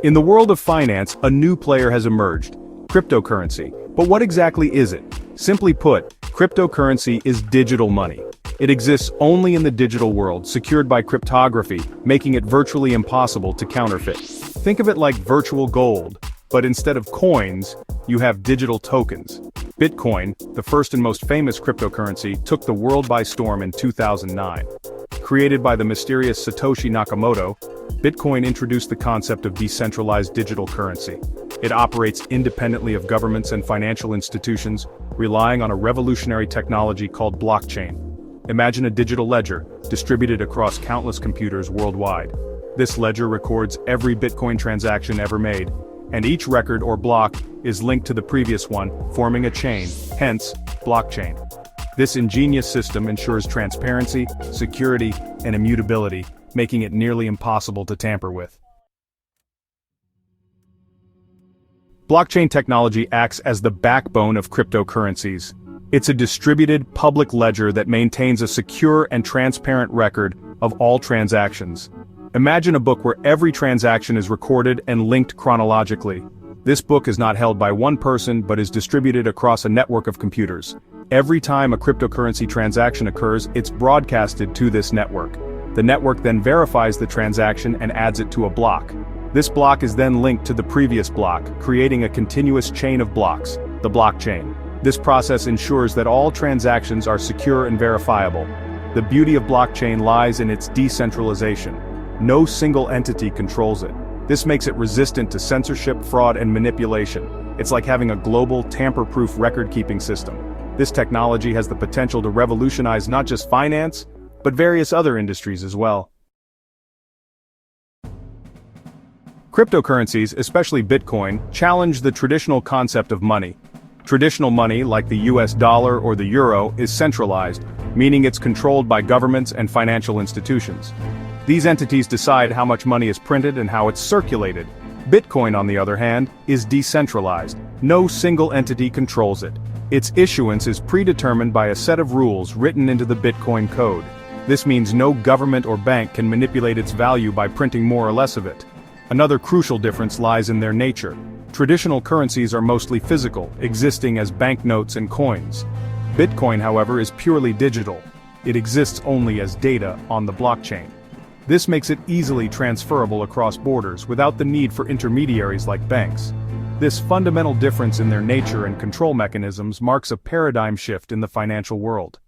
In the world of finance, a new player has emerged: cryptocurrency. But what exactly is it? Simply put, cryptocurrency is digital money. It exists only in the digital world, secured by cryptography, making it virtually impossible to counterfeit. Think of it like virtual gold, but instead of coins, you have digital tokens. Bitcoin, the first and most famous cryptocurrency, took the world by storm in 2009. Created by the mysterious Satoshi Nakamoto, Bitcoin introduced the concept of decentralized digital currency. It operates independently of governments and financial institutions, relying on a revolutionary technology called blockchain. Imagine a digital ledger, distributed across countless computers worldwide. This ledger records every Bitcoin transaction ever made, and each record or block is linked to the previous one, forming a chain, hence, blockchain. This ingenious system ensures transparency, security, and immutability, making it nearly impossible to tamper with. Blockchain technology acts as the backbone of cryptocurrencies. It's a distributed, public ledger that maintains a secure and transparent record of all transactions. Imagine a book where every transaction is recorded and linked chronologically. This book is not held by one person but is distributed across a network of computers. Every time a cryptocurrency transaction occurs, it's broadcasted to this network. The network then verifies the transaction and adds it to a block. This block is then linked to the previous block, creating a continuous chain of blocks, the blockchain. This process ensures that all transactions are secure and verifiable. The beauty of blockchain lies in its decentralization. No single entity controls it. This makes it resistant to censorship, fraud, and manipulation. It's like having a global, tamper-proof record-keeping system. This technology has the potential to revolutionize not just finance, but various other industries as well. Cryptocurrencies, especially Bitcoin, challenge the traditional concept of money. Traditional money, like the US dollar or the euro, is centralized, meaning it's controlled by governments and financial institutions. These entities decide how much money is printed and how it's circulated. Bitcoin, on the other hand, is decentralized. No single entity controls it. Its issuance is predetermined by a set of rules written into the Bitcoin code. This means no government or bank can manipulate its value by printing more or less of it. Another crucial difference lies in their nature. Traditional currencies are mostly physical, existing as banknotes and coins. Bitcoin, however, is purely digital. It exists only as data on the blockchain. This makes it easily transferable across borders without the need for intermediaries like banks. This fundamental difference in their nature and control mechanisms marks a paradigm shift in the financial world.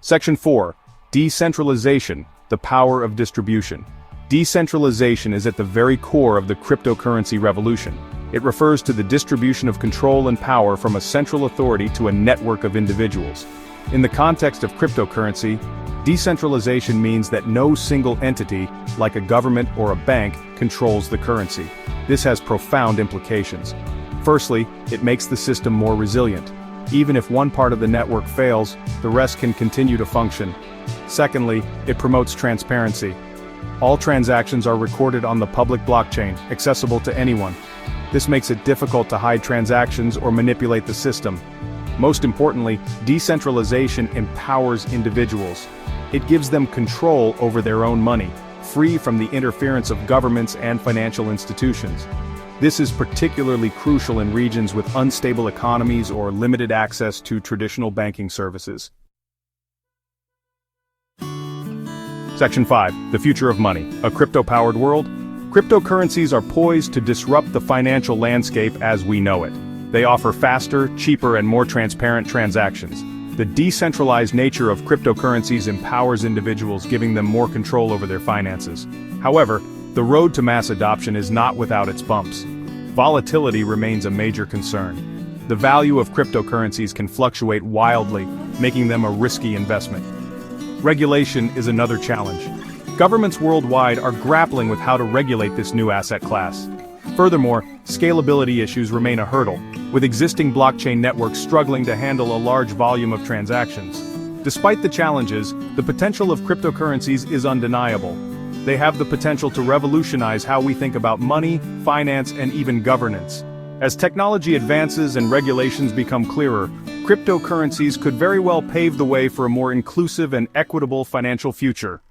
Section 4. Decentralization, the power of distribution. Decentralization is at the very core of the cryptocurrency revolution. It refers to the distribution of control and power from a central authority to a network of individuals. In the context of cryptocurrency, decentralization means that no single entity, like a government or a bank, controls the currency. This has profound implications. Firstly, it makes the system more resilient. Even if one part of the network fails, the rest can continue to function. Secondly, it promotes transparency. All transactions are recorded on the public blockchain, accessible to anyone. This makes it difficult to hide transactions or manipulate the system. Most importantly, decentralization empowers individuals. It gives them control over their own money, free from the interference of governments and financial institutions. This is particularly crucial in regions with unstable economies or limited access to traditional banking services. Section 5. The future of money. A crypto-powered world? Cryptocurrencies are poised to disrupt the financial landscape as we know it. They offer faster, cheaper, and more transparent transactions. The decentralized nature of cryptocurrencies empowers individuals, giving them more control over their finances. However, the road to mass adoption is not without its bumps. Volatility remains a major concern. The value of cryptocurrencies can fluctuate wildly, making them a risky investment. Regulation is another challenge. Governments worldwide are grappling with how to regulate this new asset class. Furthermore, scalability issues remain a hurdle, with existing blockchain networks struggling to handle a large volume of transactions. Despite the challenges, the potential of cryptocurrencies is undeniable. They have the potential to revolutionize how we think about money, finance, and even governance. As technology advances and regulations become clearer, cryptocurrencies could very well pave the way for a more inclusive and equitable financial future.